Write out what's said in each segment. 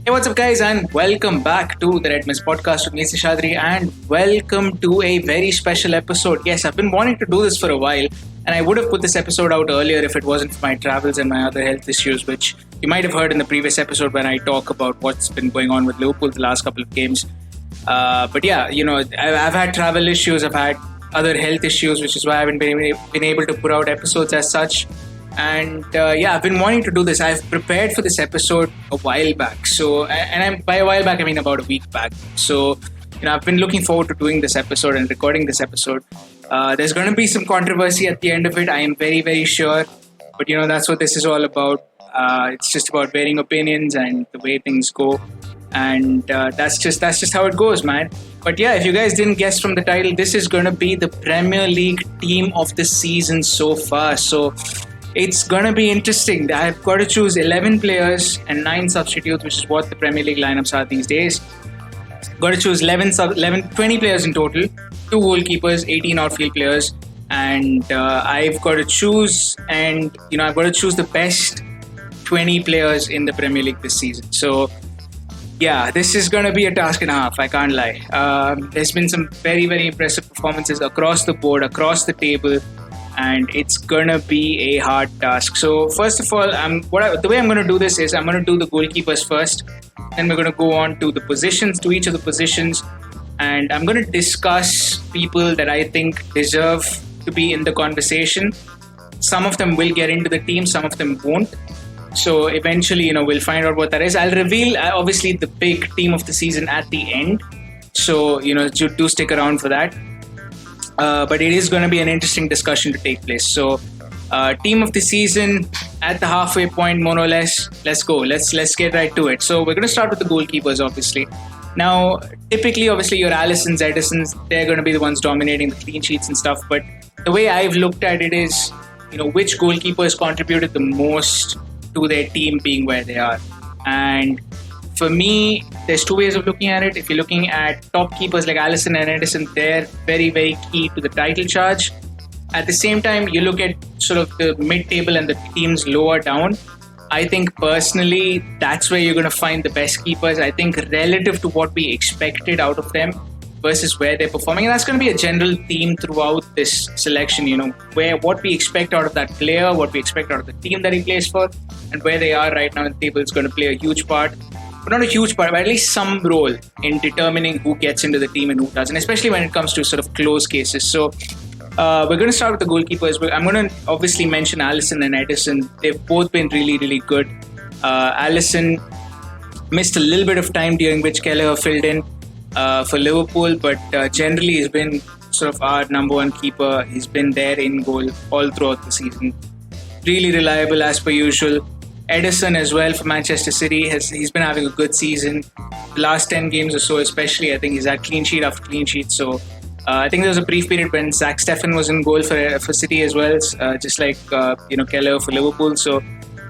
Hey, what's up, guys, and welcome back to the Red Mist podcast with me, Seshadri, and welcome to a very special episode. Yes, I've been wanting to do this for a while, and I would have put this episode out earlier if it wasn't for my travels and my other health issues, which you might have heard in the previous episode when I talk about what's been going on with Liverpool the last couple of games. But yeah, I've had travel issues, I've had other health issues, which is why I haven't been able to put out episodes as such. And I've been wanting to do this. I've prepared for this episode a while back. By a while back, I mean about a week back. So, I've been looking forward to doing this episode and recording this episode. There's going to be some controversy at the end of it. I am very, very sure. But, that's what this is all about. It's just about varying opinions and the way things go. And that's just how it goes, man. But yeah, if you guys didn't guess from the title, this is going to be the Premier League team of the season so far. So it's going to be interesting. I've got to choose 11 players and 9 substitutes, which is what the Premier League lineups are these days. Got to choose 20 players in total, 2 goalkeepers, 18 outfield players, and I've got to choose the best 20 players in the Premier League this season. So yeah, this is going to be a task and a half, I can't lie. There's been some very, very impressive performances across the board, across the table, and it's gonna be a hard task. So first of all, the way I'm gonna do this is I'm gonna do the goalkeepers first, then we're gonna go on to the positions, to each of the positions, and I'm gonna discuss people that I think deserve to be in the conversation. Some of them will get into the team, some of them won't. So eventually, we'll find out what that is. I'll reveal obviously the big team of the season at the end. So do stick around for that. But it is going to be an interesting discussion to take place. So, team of the season at the halfway point, more or less. Let's go. Let's get right to it. So, we're going to start with the goalkeepers, obviously. Now, typically, obviously, your Alissons, Edisons, they're going to be the ones dominating the clean sheets and stuff. But the way I've looked at it is, which goalkeepers contributed the most to their team being where they are. And for me, there's 2 ways of looking at it. If you're looking at top keepers like Alisson and Edison, they're very, very key to the title charge. At the same time, you look at sort of the mid-table and the teams lower down. I think personally, that's where you're going to find the best keepers. I think relative to what we expected out of them versus where they're performing. And that's going to be a general theme throughout this selection, what we expect out of that player, what we expect out of the team that he plays for, and where they are right now in the table is going to play a huge part. But not a huge part, but at least some role in determining who gets into the team and who doesn't, especially when it comes to sort of close cases. So we're going to start with the goalkeepers. I'm going to obviously mention Alisson and Edison. They've both been really, really good. Alisson missed a little bit of time during which Kelleher filled in for Liverpool, but generally he's been sort of our number one keeper. He's been there in goal all throughout the season. Really reliable as per usual. Edison as well for Manchester City, he's been having a good season. The last 10 games or so especially, I think he's had clean sheet after clean sheet. So I think there was a brief period when Zach Steffen was in goal for City as well, just like Kelleher for Liverpool. So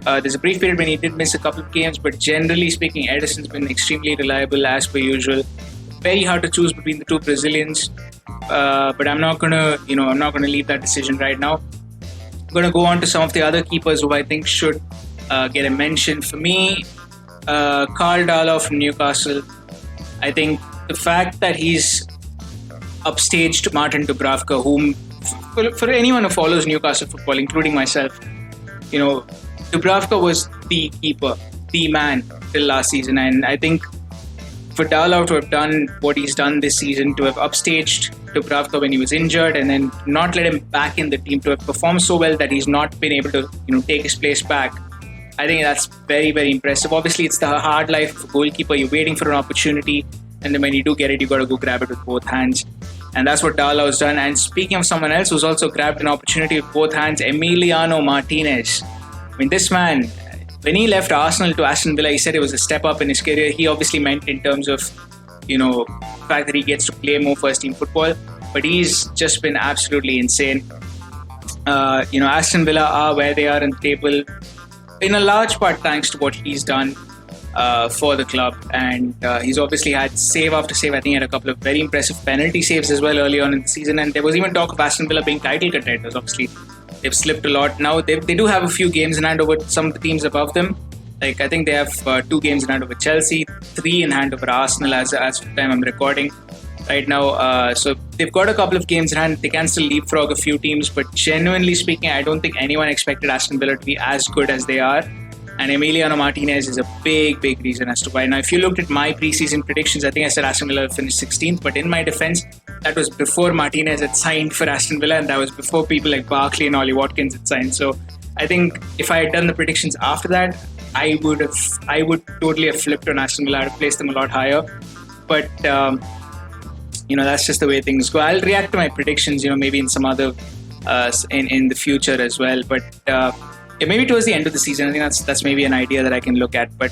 there's a brief period when he did miss a couple of games, but generally speaking, Edison's been extremely reliable as per usual. Very hard to choose between the 2 Brazilians, but I'm not gonna leave that decision right now. I'm gonna go on to some of the other keepers who I think should get a mention. For me, Karl Darlow from Newcastle. I think the fact that he's upstaged Martin Dubravka, whom, for anyone who follows Newcastle football, including myself, Dubravka was the keeper, the man till last season. And I think for Darlow to have done what he's done this season, to have upstaged Dubravka when he was injured and then not let him back in the team, to have performed so well that he's not been able to take his place back, I think that's very, very impressive. Obviously, it's the hard life of a goalkeeper. You're waiting for an opportunity, and then when you do get it, you got to go grab it with both hands. And that's what Darlow's done. And speaking of someone else who's also grabbed an opportunity with both hands, Emiliano Martinez. I mean, this man, when he left Arsenal to Aston Villa, he said it was a step up in his career. He obviously meant in terms of, the fact that he gets to play more first-team football. But he's just been absolutely insane. Aston Villa are where they are in the table, in a large part thanks to what he's done for the club. And he's obviously had save after save. I think he had a couple of very impressive penalty saves as well early on in the season. And there was even talk of Aston Villa being title contenders. Obviously, they've slipped a lot. Now they do have a few games in hand over some of the teams above them. Like, I think they have 2 games in hand over Chelsea, 3 in hand over Arsenal as of the time I'm recording right now. So they've got a couple of games in hand. They can still leapfrog a few teams, but genuinely speaking, I don't think anyone expected Aston Villa to be as good as they are. And Emiliano Martinez is a big reason as to why. Now, if you looked at my preseason predictions, I think I said Aston Villa would finish 16th. But in my defense, that was before Martinez had signed for Aston Villa, and that was before people like Barkley and Ollie Watkins had signed. So I think if I had done the predictions after that, I would totally have flipped on Aston Villa. I'd have placed them a lot higher. But that's just the way things go. I'll react to my predictions, maybe in some other in the future as well. But maybe towards the end of the season, I think that's maybe an idea that I can look at. But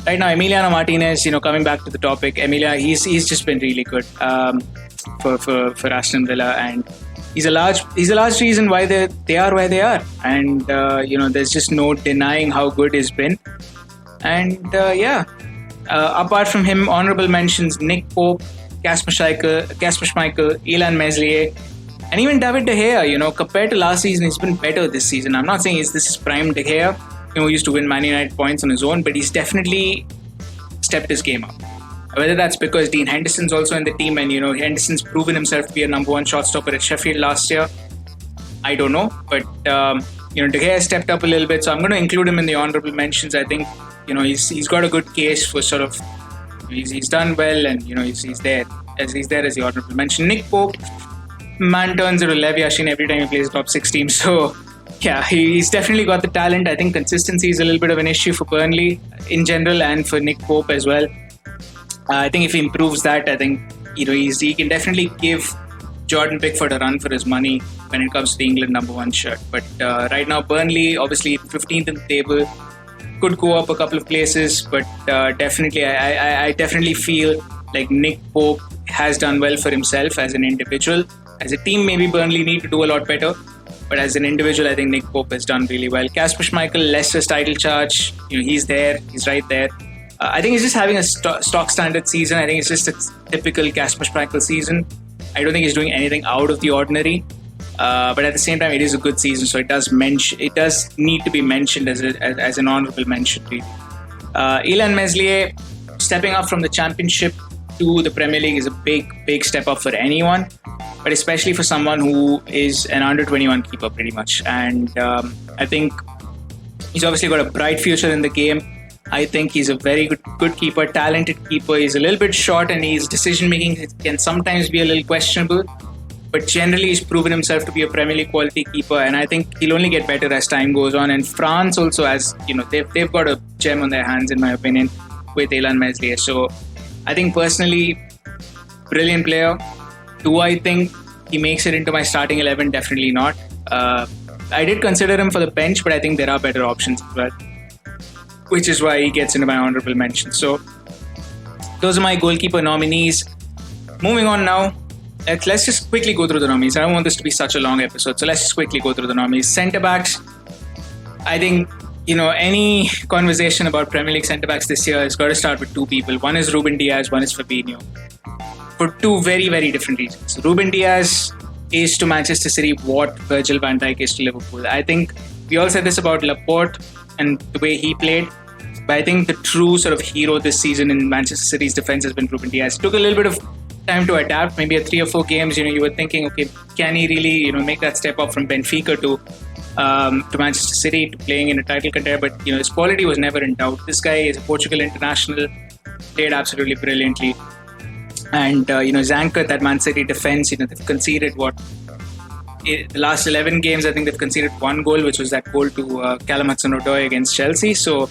right now, Emiliano Martinez, coming back to the topic, he's just been really good for Aston Villa, and he's a large reason why they are where they are. And there's just no denying how good he's been. And apart from him, honorable mentions: Nick Pope, Kasper Schmeichel, Ilan Meslier, and even David De Gea. Compared to last season, he's been better this season. I'm not saying this is prime De Gea, who used to win Man United points on his own, but he's definitely stepped his game up. Whether that's because Dean Henderson's also in the team, and Henderson's proven himself to be a number one shot stopper at Sheffield last year, I don't know. But De Gea stepped up a little bit, so I'm going to include him in the honourable mentions. I think he's got a good case for sort of he's done well, and he's there as the honourable mention. Nick Pope, man turns into Lev Yashin every time he plays a top 6 team. So yeah, he's definitely got the talent. I think consistency is a little bit of an issue for Burnley in general, and for Nick Pope as well. I think if he improves that, I think he can definitely give Jordan Pickford a run for his money when it comes to the England number 1 shirt. But right now, Burnley obviously 15th in the table, could go up a couple of places, but definitely I definitely feel like Nick Pope has done well for himself as an individual. As a team, maybe Burnley need to do a lot better, but as an individual, I think Nick Pope has done really well. Kasper Schmeichel, Leicester's title charge, he's there, he's right there. I think he's just having a stock standard season. I think it's just a typical Kasper Schmeichel season. I don't think he's doing anything out of the ordinary. But at the same time, it is a good season, so it does need to be mentioned as an honourable mention. Really. Ilan Meslier stepping up from the Championship to the Premier League is a big step up for anyone, but especially for someone who is an under-21 keeper pretty much. And I think he's obviously got a bright future in the game. I think he's a very good keeper, talented keeper. He's a little bit short, and his decision-making can sometimes be a little questionable. But generally, he's proven himself to be a Premier League quality keeper, and I think he'll only get better as time goes on. And France also, as they've got a gem on their hands, in my opinion, with Ilan Meslier. So I think personally, brilliant player. Do I think he makes it into my starting 11? Definitely not. I did consider him for the bench, but I think there are better options as well, which is why he gets into my honourable mention. So those are my goalkeeper nominees. Moving on now. Let's just quickly go through the nominees. I don't want this to be such a long episode, so let's just quickly go through the nominees. Centre-backs. I think, any conversation about Premier League centre-backs this year has got to start with 2 people. One is Ruben Dias, one is Fabinho. For 2 very, very different reasons. Ruben Dias is to Manchester City what Virgil van Dijk is to Liverpool. I think we all said this about Laporte and the way he played, but I think the true sort of hero this season in Manchester City's defence has been Ruben Dias. It took a little bit of time to adapt. Maybe 3 or 4 games, you were thinking, okay, can he really, make that step up from Benfica to Manchester City to playing in a title contender? But his quality was never in doubt. This guy is a Portugal international, played absolutely brilliantly, and he's anchored that Man City defense. They've conceded the last 11 games. I think they've conceded 1 goal, which was that goal to Callum Hudson-Odoi against Chelsea. So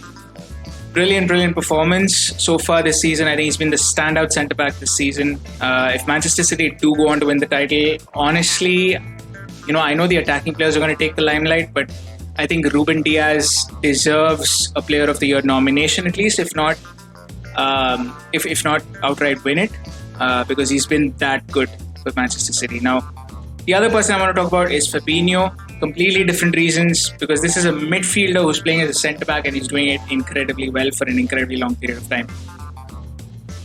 brilliant performance so far this season. I think he's been the standout centre-back this season. If Manchester City do go on to win the title, honestly, I know the attacking players are going to take the limelight, but I think Ruben Dias deserves a Player of the Year nomination, at least, if not outright win it, because he's been that good for Manchester City. Now, the other person I want to talk about is Fabinho. Completely different reasons, because this is a midfielder who's playing as a centre-back, and he's doing it incredibly well for an incredibly long period of time.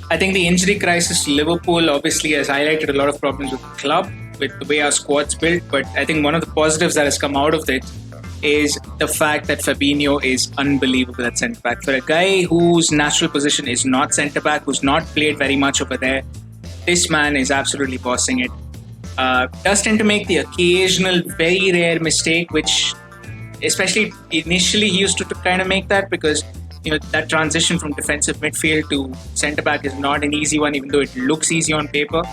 I think the injury crisis to Liverpool obviously has highlighted a lot of problems with the club, with the way our squad's built, but I think one of the positives that has come out of it is the fact that Fabinho is unbelievable at centre back. For a guy whose natural position is not centre back, who's not played very much over there, this man is absolutely bossing it. Does tend to make the occasional, very rare mistake, which, especially initially, he used to kind of make that because that transition from defensive midfield to centre back is not an easy one, even though it looks easy on paper.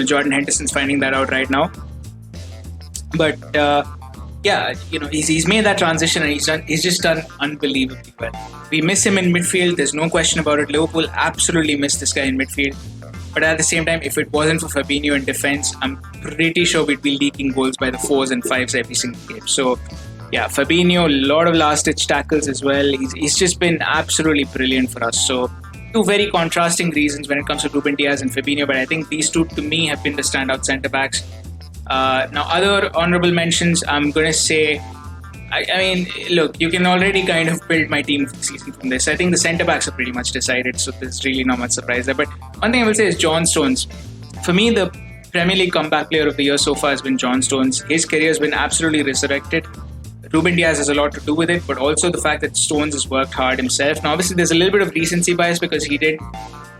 Jordan Henderson's finding that out right now. But he's made that transition and he's just done unbelievably well. We miss him in midfield. There's no question about it. Liverpool absolutely miss this guy in midfield. But at the same time, if it wasn't for Fabinho in defense, I'm pretty sure we'd be leaking goals by the 4s and 5s every single game. So, yeah, Fabinho, a lot of last-ditch tackles as well. He's just been absolutely brilliant for us. So, two very contrasting reasons when it comes to Ruben Dias and Fabinho, but I think these two, to me, have been the standout centre-backs. Now, other honourable mentions, I'm going to say, I mean, look, you can already kind of build my team for the season from this. I think the centre-backs are pretty much decided, so there's really not much surprise there. But one thing I will say is John Stones. For me, the Premier League comeback player of the year so far has been John Stones. His career has been absolutely resurrected. Ruben Dias has a lot to do with it, but also the fact that Stones has worked hard himself. Now, obviously, there's a little bit of recency bias because he did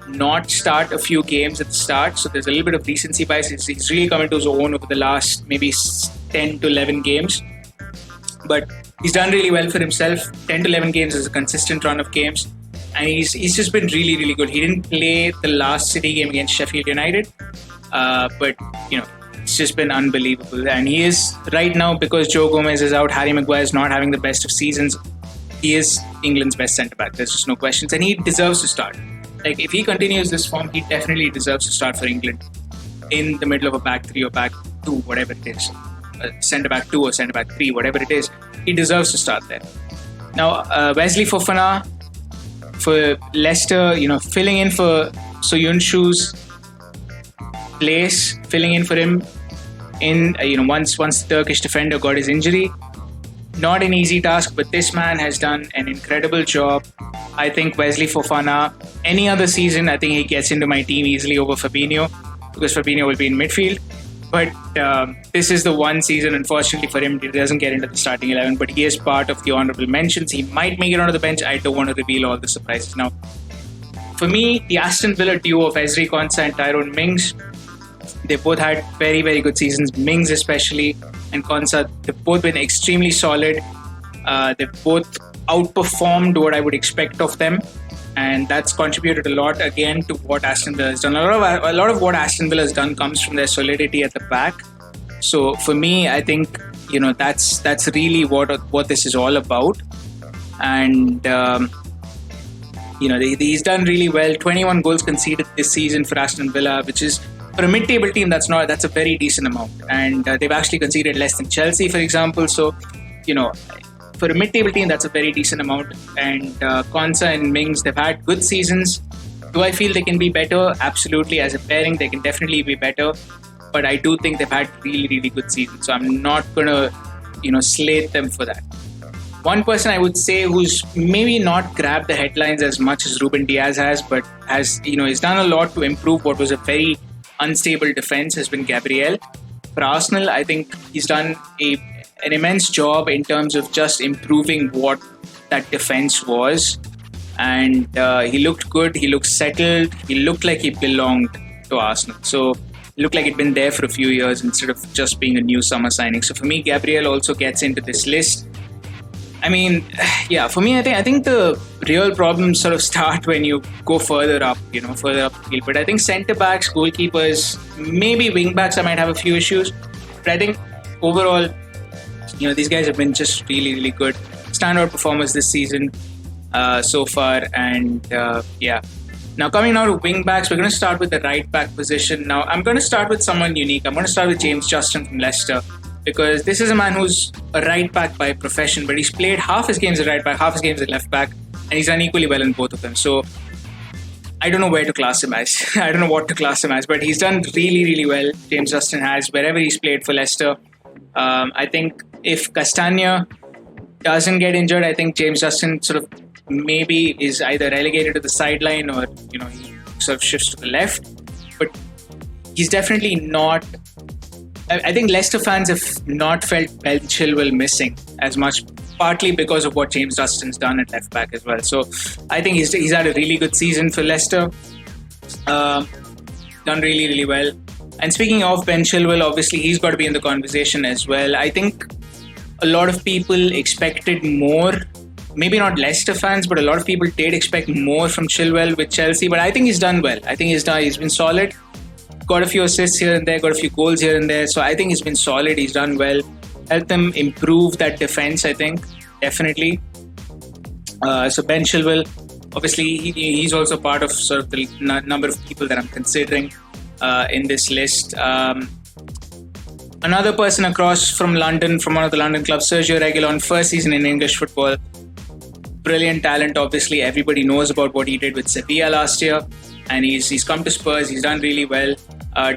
not start a few games at the start, so there's a little bit of recency bias. He's really come into his own over the last maybe 10 to 11 games. But he's done really well for himself. 10 to 11 games is a consistent run of games. And he's just been really, really good. He didn't play the last City game against Sheffield United. But, it's just been unbelievable. And he is, right now, because Joe Gomez is out, Harry Maguire is not having the best of seasons, he is England's best centre-back. There's just no questions. And he deserves to start. Like, if he continues this form, he definitely deserves to start for England in the middle of a back 3 or back 2, whatever it is. Centre-back 2 or centre-back 3, whatever it is, he deserves to start there. Now, Wesley Fofana for Leicester, filling in for Soyunshu's place, filling in for him in, once the Turkish defender got his injury. Not an easy task, but this man has done an incredible job. I think Wesley Fofana, any other season, I think he gets into my team easily over Fabinho, because Fabinho will be in midfield. But this is the one season, unfortunately for him, he doesn't get into the starting 11, but he is part of the honourable mentions. He might make it onto the bench. I don't want to reveal all the surprises now. For me, the Aston Villa duo of Ezri Konsa and Tyrone Mings, they both had very, very good seasons. Mings especially and Konsa, they've both been extremely solid. They've both outperformed what I would expect of them. And that's contributed a lot again to what Aston Villa has done. A lot of what Aston Villa has done comes from their solidity at the back. So for me, I think that's really what this is all about. And he's done really well. 21 goals conceded this season for Aston Villa, which is, for a mid-table team, that's a very decent amount. And they've actually conceded less than Chelsea, for example. So for a mid-table team, that's a very decent amount. And Konsa and Mings, they've had good seasons. Do I feel they can be better? Absolutely. As a pairing, they can definitely be better. But I do think they've had really, really good seasons. So I'm not going to, slate them for that. One person I would say who's maybe not grabbed the headlines as much as Ruben Dias has, but has done a lot to improve what was a very unstable defense, has been Gabriel. For Arsenal, I think he's done an immense job in terms of just improving what that defense was. And he looked good, he looked settled, he looked like he belonged to Arsenal. So he looked like he'd been there for a few years instead of just being a new summer signing. So for me, Gabriel also gets into this list. I mean, yeah, for me, I think the real problems sort of start when you go further up the field. But I think centre-backs, goalkeepers, maybe wing-backs, I might have a few issues. But I think overall, these guys have been just really, really good. Standout performers this season so far. And Now coming now to wing-backs, we're going to start with the right-back position. Now I'm going to start with someone unique. I'm going to start with James Justin from Leicester, because this is a man who's a right back by profession, but he's played half his games at right back, half his games at left back, and he's done equally well in both of them. So I don't know where to class him as. I don't know what to class him as, but he's done really, really well. James Justin has, wherever he's played for Leicester. I think if Castagna doesn't get injured, I think James Justin sort of maybe is either relegated to the sideline or, he sort of shifts to the left. But he's definitely not I think Leicester fans have not felt Ben Chilwell missing as much, partly because of what James Justin's done at left back as well. So I think he's had a really good season for Leicester. Done really, really well. And speaking of Ben Chilwell, obviously he's got to be in the conversation as well. I think a lot of people expected more. Maybe not Leicester fans, but a lot of people did expect more from Chilwell with Chelsea. But I think he's done well. I think he's been solid. Got a few assists here and there, got a few goals here and there. So I think he's been solid. He's done well. Helped them improve that defense, I think. Definitely. So Ben Chilwell, obviously, he's also part of sort of the number of people that I'm considering in this list. Another person across from London, from one of the London clubs, Sergio Reguilon, first season in English football. Brilliant talent, obviously. Everybody knows about what he did with Sevilla last year. And he's come to Spurs. He's done really well.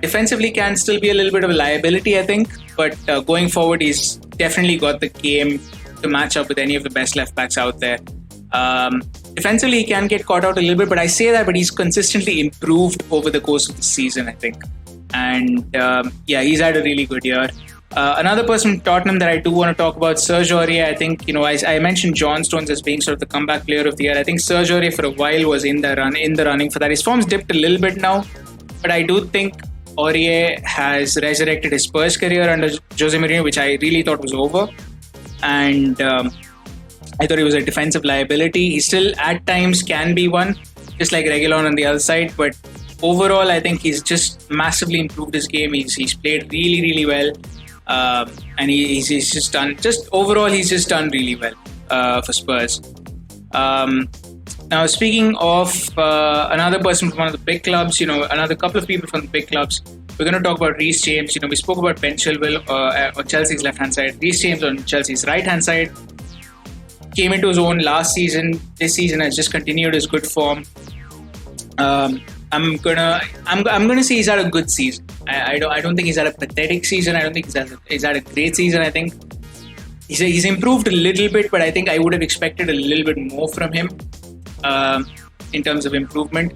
Defensively can still be a little bit of a liability, I think. But going forward, he's definitely got the game to match up with any of the best left-backs out there. Defensively, he can get caught out a little bit. But I say that, but he's consistently improved over the course of the season, I think. And he's had a really good year. Another person from Tottenham that I do want to talk about, Serge Aurier. I think, I mentioned John Stones as being sort of the comeback player of the year. I think Serge Aurier for a while was in the running for that. His form's dipped a little bit now, but I do think Aurier has resurrected his Spurs career under Jose Mourinho, which I really thought was over. And I thought he was a defensive liability. He still at times can be one, just like Reguilon on the other side, but overall, I think he's just massively improved his game. He's played really, really well. And he's just done really well for Spurs. Now, speaking of another person from one of the big clubs, another couple of people from the big clubs, we're going to talk about Reece James. We spoke about Ben Chilwell on Chelsea's left-hand side, Reece James on Chelsea's right-hand side. Came into his own last season. This season has just continued his good form. I'm gonna say he's had a good season. I don't think he's had a pathetic season. I don't think he's had a great season. I think he's improved a little bit, but I think I would have expected a little bit more from him in terms of improvement.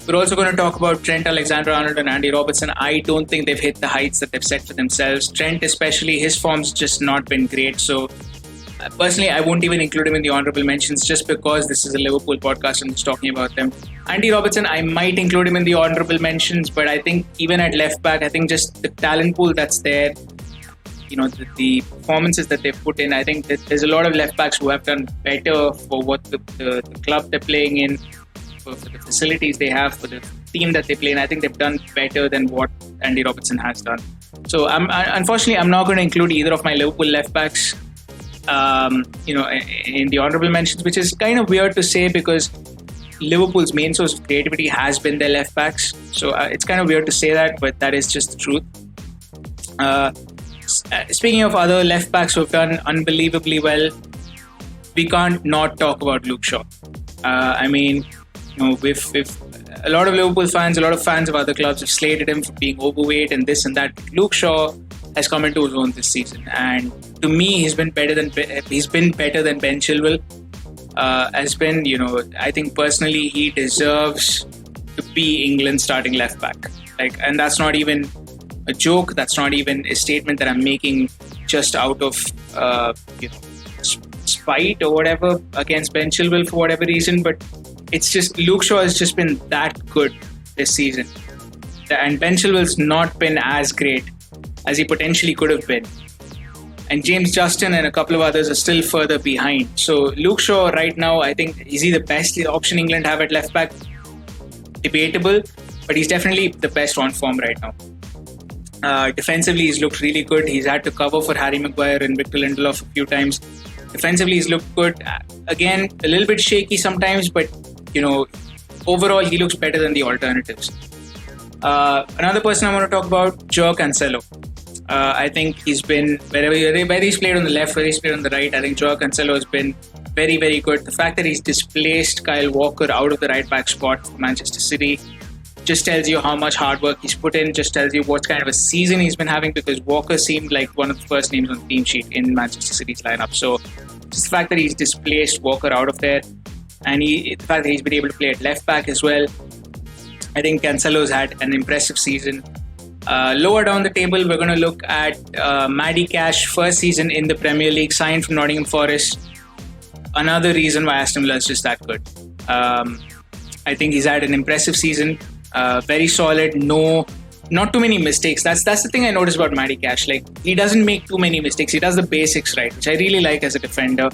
We're also going to talk about Trent Alexander-Arnold and Andy Robertson. I don't think they've hit the heights that they've set for themselves. Trent especially, his form's just not been great. So personally, I won't even include him in the honourable mentions just because this is a Liverpool podcast and just talking about them. Andy Robertson, I might include him in the honourable mentions, but I think even at left back, I think just the talent pool that's there, the performances that they've put in, I think that there's a lot of left backs who have done better for what the club they're playing in, for the facilities they have, for the team that they play in. I think they've done better than what Andy Robertson has done. So unfortunately, I'm not going to include either of my Liverpool left backs in the honourable mentions, which is kind of weird to say because Liverpool's main source of creativity has been their left backs. So it's kind of weird to say that, but that is just the truth. Speaking of other left backs who have done unbelievably well, we can't not talk about Luke Shaw. With a lot of Liverpool fans, a lot of fans of other clubs have slated him for being overweight and this and that. Luke Shaw has come into his own this season, and to me, he's been better than Ben Chilwell. I think personally he deserves to be England's starting left back. And that's not even a joke. That's not even a statement that I'm making just out of spite or whatever against Ben Chilwell for whatever reason. But it's just Luke Shaw has just been that good this season, and Ben Chilwell's not been as great as he potentially could have been. And James Justin and a couple of others are still further behind. So Luke Shaw right now, I think, is he the best option England have at left back? Debatable, but he's definitely the best on form right now. Defensively, he's looked really good. He's had to cover for Harry Maguire and Victor Lindelof a few times. Defensively, he's looked good. Again, a little bit shaky sometimes, but overall, he looks better than the alternatives. Another person I want to talk about, Joao Cancelo. I think he's been, whether he's played on the left, whether he's played on the right, I think Joao Cancelo has been very, very good. The fact that he's displaced Kyle Walker out of the right back spot for Manchester City just tells you how much hard work he's put in, just tells you what kind of a season he's been having, because Walker seemed like one of the first names on the team sheet in Manchester City's lineup. So just the fact that he's displaced Walker out of there, and the fact that he's been able to play at left back as well, I think Cancelo's had an impressive season. Lower down the table, we're going to look at Matty Cash, first season in the Premier League, signed from Nottingham Forest. Another reason why Aston Villa is just that good. I think he's had an impressive season, very solid, not too many mistakes. That's the thing I noticed about Matty Cash. Like, he doesn't make too many mistakes. He does the basics right, which I really like as a defender.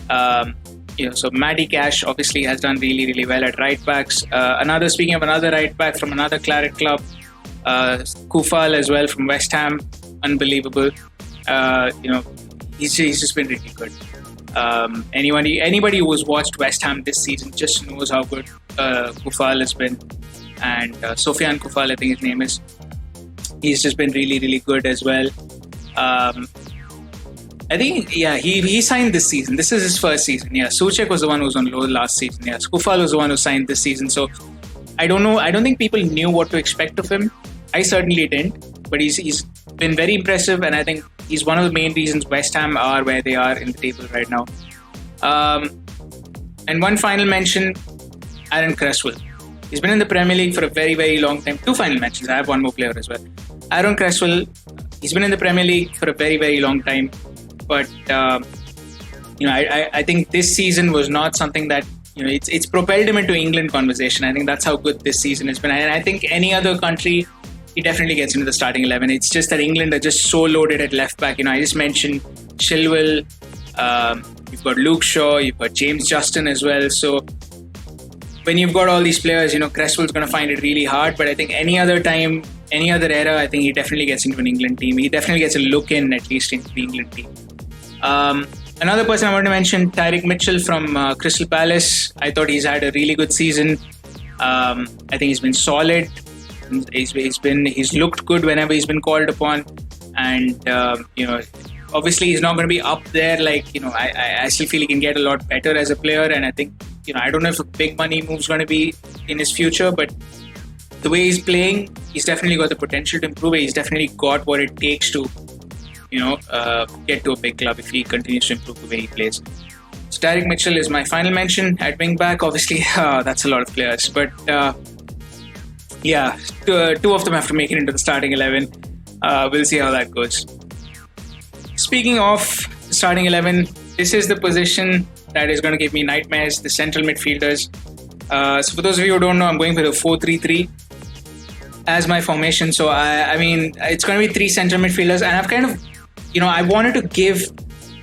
So Matty Cash obviously has done really, really well at right backs. Speaking of another right back from another Claret club, Kufal as well from West Ham, unbelievable. He's just been really good. Anybody who's watched West Ham this season just knows how good Kufal has been, and Sofian Kufal, I think his name is. He's just been really, really good as well. I think, he signed this season. This is his first season. Yeah, Souček was the one who was on loan last season. Yeah, Kufal was the one who signed this season. So I don't know. I don't think people knew what to expect of him. I certainly didn't. But he's been very impressive, and I think he's one of the main reasons West Ham are where they are in the table right now. And one final mention, Aaron Cresswell. He's been in the Premier League for a very, very long time. Two final mentions. I have one more player as well. Aaron Cresswell, he's been in the Premier League for a very, very long time. But, I think this season was not something that, it's propelled him into England conversation. I think that's how good this season has been. And I think any other country, he definitely gets into the starting 11. It's just that England are just so loaded at left back. I just mentioned Chilwell, you've got Luke Shaw, you've got James Justin as well. So when you've got all these players, Cresswell's going to find it really hard. But I think any other time, any other era, I think he definitely gets into an England team. He definitely gets a look in, at least, into the England team. Another person I want to mention, Tyrick Mitchell from Crystal Palace. I thought he's had a really good season. I think he's been solid. He's looked good whenever he's been called upon, and obviously he's not going to be up there. I still feel he can get a lot better as a player, and I think I don't know if a big money move's going to be in his future, but the way he's playing, he's definitely got the potential to improve. He's definitely got what it takes to get to a big club if he continues to improve the way he plays. So Tyrick Mitchell is my final mention at wing back. Obviously, that's a lot of players, but two of them have to make it into the starting 11. We'll see how that goes. Speaking of starting 11, this is the position that is going to give me nightmares, the central midfielders. So for those of you who don't know, I'm going for the 4-3-3 as my formation. So I mean, it's going to be three central midfielders, and I've kind of, I wanted to give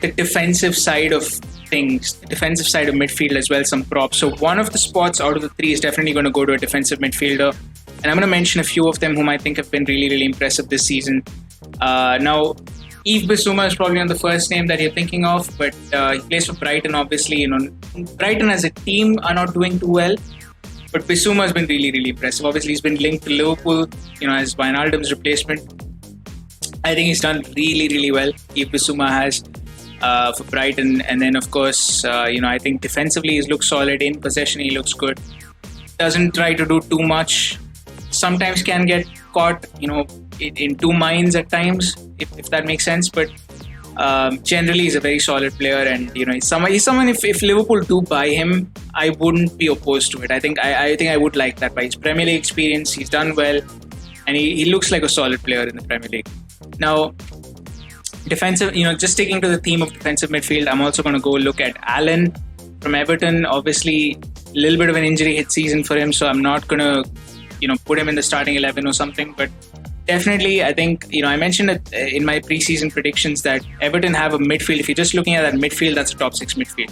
the defensive side of things, the defensive side of midfield as well, some props. So one of the spots out of the three is definitely going to go to a defensive midfielder, and I'm going to mention a few of them whom I think have been really, really impressive this season. Now, Yves Bissouma is probably on the first name that you're thinking of, but he plays for Brighton, obviously. Brighton as a team are not doing too well, but Bissouma has been really, really impressive. Obviously, he's been linked to Liverpool, as Wijnaldum's replacement. I think he's done really, really well. Yves Bissouma has for Brighton, and then of course, I think defensively he looks solid. In possession, he looks good. Doesn't try to do too much. Sometimes can get caught, in two minds at times, if that makes sense. But generally, he's a very solid player, and he's someone. If Liverpool do buy him, I wouldn't be opposed to it. I think I would like that. By his Premier League experience, he's done well, and he looks like a solid player in the Premier League. Now, defensive, just sticking to the theme of defensive midfield, I'm also going to go look at Allen from Everton. Obviously, a little bit of an injury hit season for him, so I'm not going to, put him in the starting 11 or something. But definitely, I think, I mentioned it in my preseason predictions that Everton have a midfield. If you're just looking at that midfield, that's a top 6 midfield.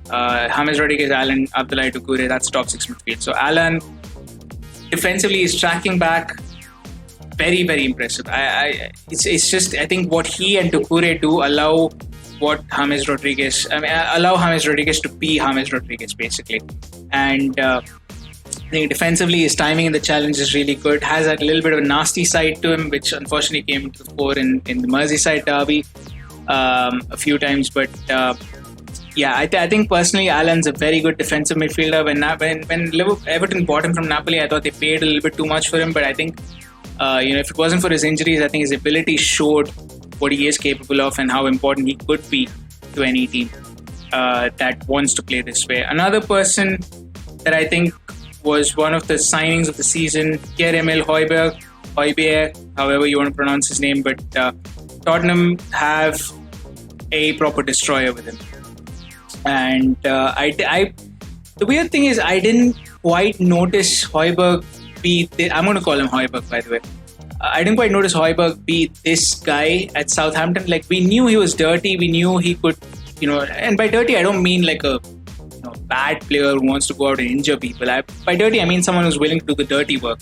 James Rodriguez, Allen, Abdoulaye Doucouré, that's top 6 midfield. So Allen, defensively, is tracking back. Very, very impressive. It's just, I think what he and Doucouré do allow James Rodriguez to be James Rodriguez, basically. And I think defensively, his timing in the challenge is really good. Has a little bit of a nasty side to him, which unfortunately came to the fore in the Merseyside derby a few times. But I think personally, Allen's a very good defensive midfielder. When Everton bought him from Napoli, I thought they paid a little bit too much for him. But I think if it wasn't for his injuries, I think his ability showed what he is capable of and how important he could be to any team that wants to play this way. Another person that I think was one of the signings of the season, Pierre-Emile Højbjerg. Højbjerg, however you want to pronounce his name, but Tottenham have a proper destroyer with him. And the weird thing is, I didn't quite notice Højbjerg beat. I'm going to call him Højbjerg, by the way. I didn't quite notice Højbjerg beat this guy at Southampton. Like, we knew he was dirty. We knew he could, and by dirty, I don't mean like a bad player who wants to go out and injure people. By dirty, I mean someone who's willing to do the dirty work.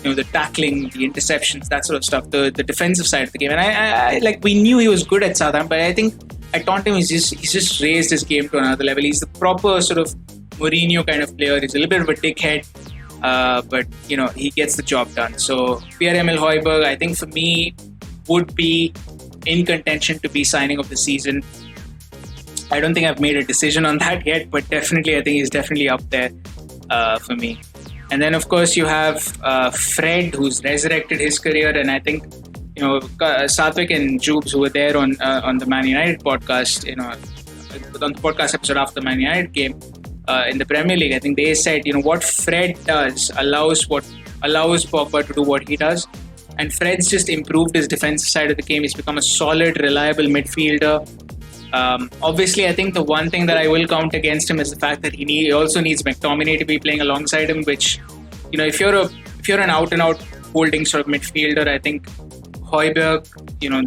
The tackling, the interceptions, that sort of stuff, the defensive side of the game. And I like, we knew he was good at Southampton, but I think at Tottenham, he's just raised his game to another level. He's the proper sort of Mourinho kind of player. He's a little bit of a dickhead, but he gets the job done. So Pierre-Emile Højbjerg, I think for me, would be in contention to be signing of the season. I don't think I've made a decision on that yet, but definitely, I think he's definitely up there for me. And then, of course, you have Fred, who's resurrected his career, and I think Satvik and Jubes, who were there on the Man United podcast, on the podcast episode after the Man United game in the Premier League, I think they said, what Fred does allows Pogba to do what he does, and Fred's just improved his defensive side of the game. He's become a solid, reliable midfielder. Obviously, I think the one thing that I will count against him is the fact that he also needs McTominay to be playing alongside him, which, if you're an out-and-out holding sort of midfielder, I think Højbjerg,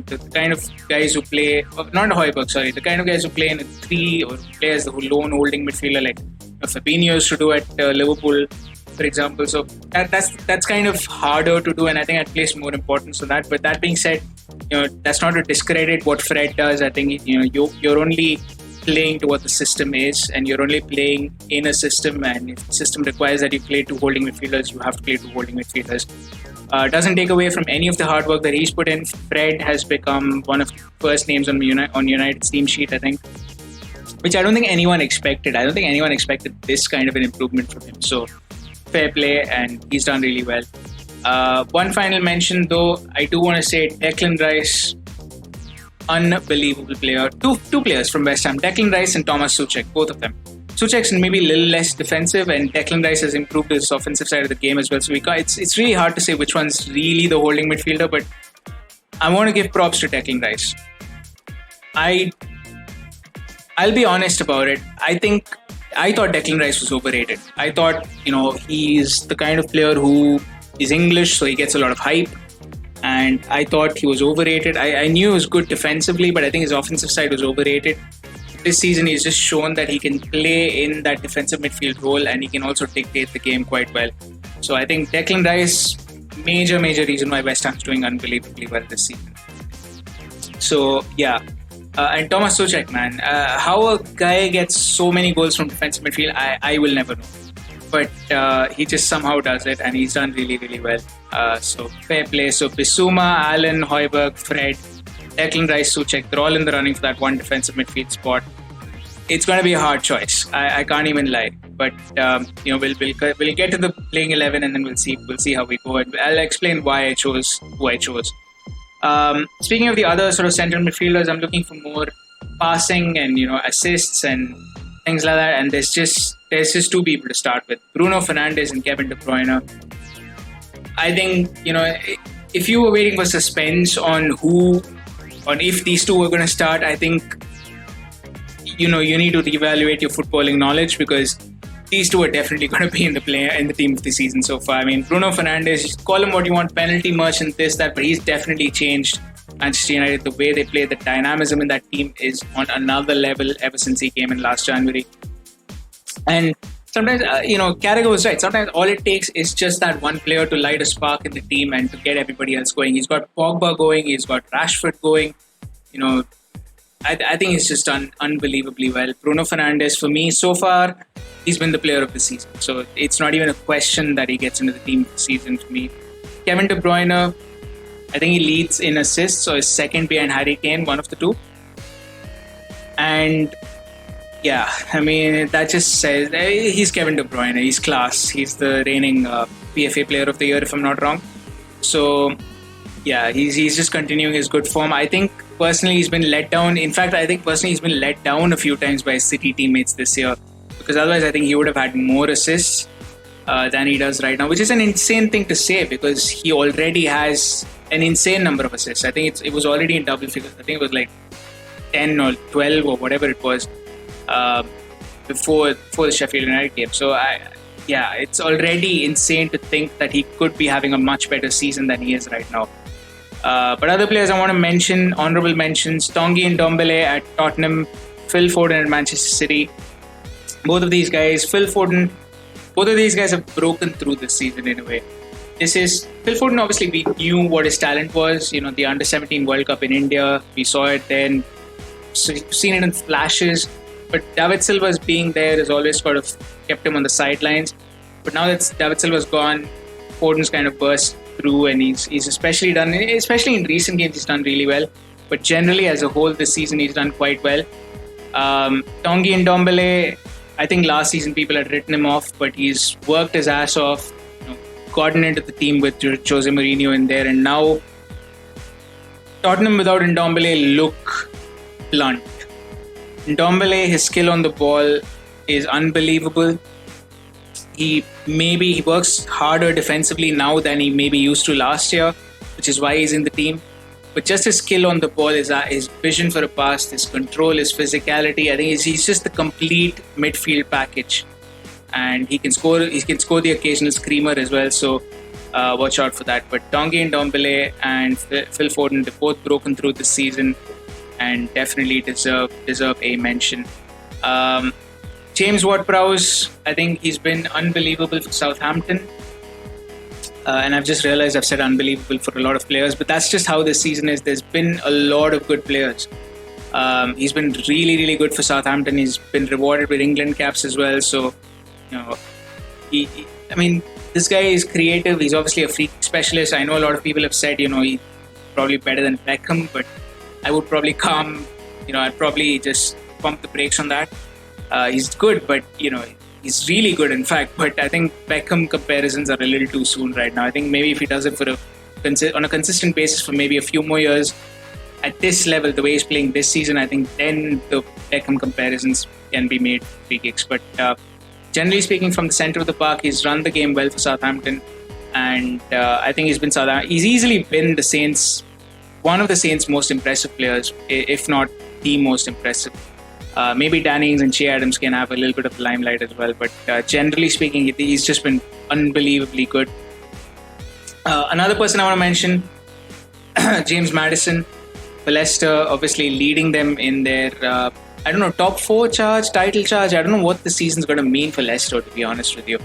the kind of guys who play, not Højbjerg, sorry, the kind of guys who play in a 3 or play as the lone holding midfielder like Fabinho used to do at Liverpool, for example. So that's kind of harder to do, and I think I'd place more importance on that. But that being said, that's not to discredit what Fred does. I think you're only playing to what the system is, and you're only playing in a system, and if the system requires that you play 2 holding midfielders, you have to play 2 holding midfielders. Doesn't take away from any of the hard work that he's put in. Fred has become one of the first names on United's team sheet, I think, which I don't think anyone expected. I don't think anyone expected this kind of an improvement from him. So fair play, and he's done really well. One final mention, though, I do want to say Declan Rice, unbelievable player. Two players from West Ham, Declan Rice and Thomas Souček, both of them. Souček's maybe a little less defensive, and Declan Rice has improved his offensive side of the game as well. So it's really hard to say which one's really the holding midfielder, but I want to give props to Declan Rice. I'll be honest about it. I thought Declan Rice was overrated. I thought, he's the kind of player who is English, so he gets a lot of hype. And I thought he was overrated. I knew he was good defensively, but I think his offensive side was overrated. This season, he's just shown that he can play in that defensive midfield role, and he can also dictate the game quite well. So I think Declan Rice, major reason why West Ham's doing unbelievably well this season. So, yeah. And Thomas Souček, man, how a guy gets so many goals from defensive midfield, I will never know. But he just somehow does it, and he's done really, really well. So fair play. So Bissouma, Allen, Højbjerg, Fred, Declan Rice, Souček, they're all in the running for that one defensive midfield spot. It's going to be a hard choice. I can't even lie. But we'll get to the playing 11, and then we'll see how we go. And I'll explain why I chose who I chose. Speaking of the other sort of central midfielders, I'm looking for more passing and assists and things like that. And there's just 2 people to start with: Bruno Fernandes and Kevin De Bruyne. I think if you were waiting for suspense on if these 2 were going to start, I think you need to reevaluate your footballing knowledge, because these 2 are definitely going to be in the team of the season so far. I mean, Bruno Fernandes, call him what you want, penalty merchant, this, that, but he's definitely changed Manchester United. The way they play, the dynamism in that team is on another level ever since he came in last January. And sometimes, Carragher was right. Sometimes all it takes is just that one player to light a spark in the team and to get everybody else going. He's got Pogba going. He's got Rashford going. I think he's just done unbelievably well. Bruno Fernandes, for me, so far, he's been the player of the season. So it's not even a question that he gets into the team of the season for me. Kevin De Bruyne, I think he leads in assists, so he's second behind Harry Kane, one of the 2. And yeah, I mean, that just says he's Kevin De Bruyne. He's class. He's the reigning PFA Player of the Year, if I'm not wrong. So yeah, he's just continuing his good form. I think personally he's been let down. In fact, I think personally he's been let down a few times by his City teammates this year, because otherwise I think he would have had more assists. than he does right now, which is an insane thing to say because he already has an insane number of assists. I think it was already in double figures. I think it was like 10 or 12 or whatever it was before the Sheffield United game. So it's already insane to think that he could be having a much better season than he is right now. But other players I want to mention, honourable mentions, Tanguy Ndombele at Tottenham, Phil Foden at Manchester City. Both of these guys have broken through this season in a way. Phil Foden, obviously we knew what his talent was, the Under-17 World Cup in India, we saw it then, seen it in flashes, but David Silva's being there has always sort of kept him on the sidelines. But now that David Silva's gone, Foden's kind of burst through, and he's especially in recent games, he's done really well. But generally, as a whole, this season he's done quite well. Tanguy Ndombele, I think last season people had written him off, but he's worked his ass off, gotten into the team with Jose Mourinho in there, and now Tottenham without Ndombele look blunt. Ndombele, his skill on the ball is unbelievable. He works harder defensively now than he maybe used to last year, which is why he's in the team. But just his skill on the ball, his vision for a pass, his control, his physicality, I think he's just the complete midfield package. And he can score the occasional screamer as well, so watch out for that. But Tanguy Ndombele and Phil Foden, they've both broken through this season and definitely deserve a mention. James Ward-Prowse, I think he's been unbelievable for Southampton. And I've just realized I've said unbelievable for a lot of players, but that's just how this season is. There's been a lot of good players. He's been really, really good for Southampton. He's been rewarded with England caps as well. So, this guy is creative. He's obviously a freak specialist. I know a lot of people have said, he's probably better than Beckham, but I would probably I'd probably just pump the brakes on that. He's good, but, he's really good, in fact. But I think Beckham comparisons are a little too soon right now. I think maybe if he does it on a consistent basis for maybe a few more years, at this level, the way he's playing this season, I think then the Beckham comparisons can be made free kicks. But generally speaking, from the centre of the park, he's run the game well for Southampton. And I think he's easily been one of the Saints' most impressive players, if not the most impressive. Maybe Danny Ings and Che Adams can have a little bit of the limelight as well, but generally speaking, he's just been unbelievably good. Another person I want to mention, James Maddison for Leicester, obviously leading them in their, top 4 title charge. I don't know what the season's going to mean for Leicester, to be honest with you.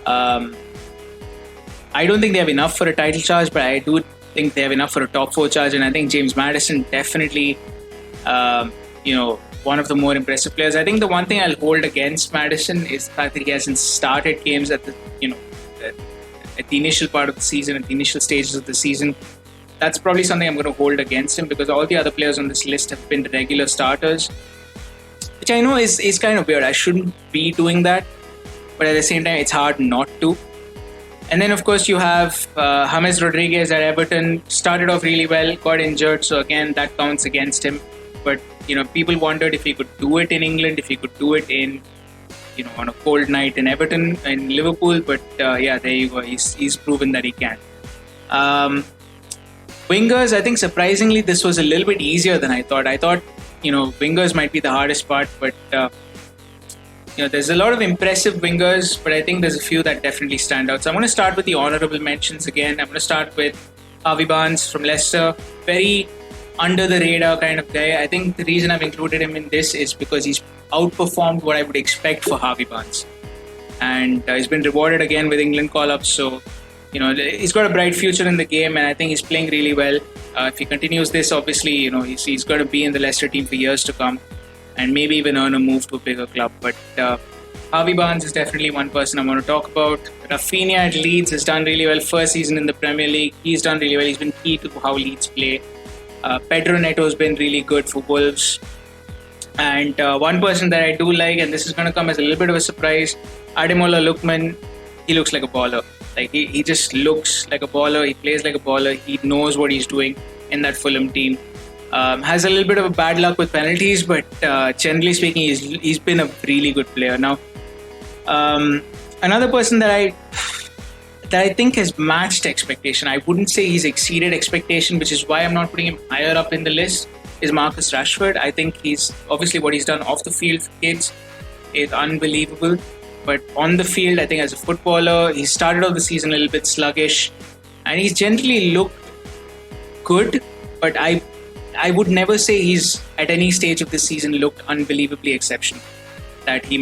I don't think they have enough for a title charge, but I do think they have enough for a top 4 charge, and I think James Maddison definitely, one of the more impressive players. I think the one thing I'll hold against Maddison is the fact that he hasn't started games at the initial part of the season, at the initial stages of the season. That's probably something I'm going to hold against him because all the other players on this list have been regular starters, which I know is kind of weird. I shouldn't be doing that, but at the same time, it's hard not to. And then, of course, you have James Rodriguez at Everton. Started off really well, got injured, so again, that counts against him. But people wondered if he could do it in England, if he could do it in, on a cold night in Everton, in Liverpool. But there you go. He's proven that he can. Wingers, I think surprisingly, this was a little bit easier than I thought. I thought, wingers might be the hardest part, but there's a lot of impressive wingers, but I think there's a few that definitely stand out. So I'm going to start with the honourable mentions again. I'm going to start with Harvey Barnes from Leicester. Very under the radar kind of guy. I think the reason I've included him in this is because he's outperformed what I would expect for Harvey Barnes, and he's been rewarded again with England call-ups. So he's got a bright future in the game, and I think he's playing really well. If he continues this, obviously he's going to be in the Leicester team for years to come, and maybe even earn a move to a bigger club. But Harvey Barnes is definitely one person I want to talk about. Rafinha at Leeds has done really well. First season in the Premier League, he's done really well. He's been key to how Leeds play. Pedro Neto has been really good for Wolves. And one person that I do like, and this is going to come as a little bit of a surprise, Ademola Lookman. He looks like a baller. Like he just looks like a baller. He plays like a baller. He knows what he's doing in that Fulham team. Has a little bit of a bad luck with penalties, but generally speaking, he's been a really good player. Now, Another person that I think has matched expectation. I wouldn't say he's exceeded expectation, which is why I'm not putting him higher up in the list, is Marcus Rashford. I think he's obviously what he's done off the field for kids is unbelievable. But on the field, I think as a footballer, he started off the season a little bit sluggish, and he's generally looked good. But I would never say he's at any stage of this season looked unbelievably exceptional. That he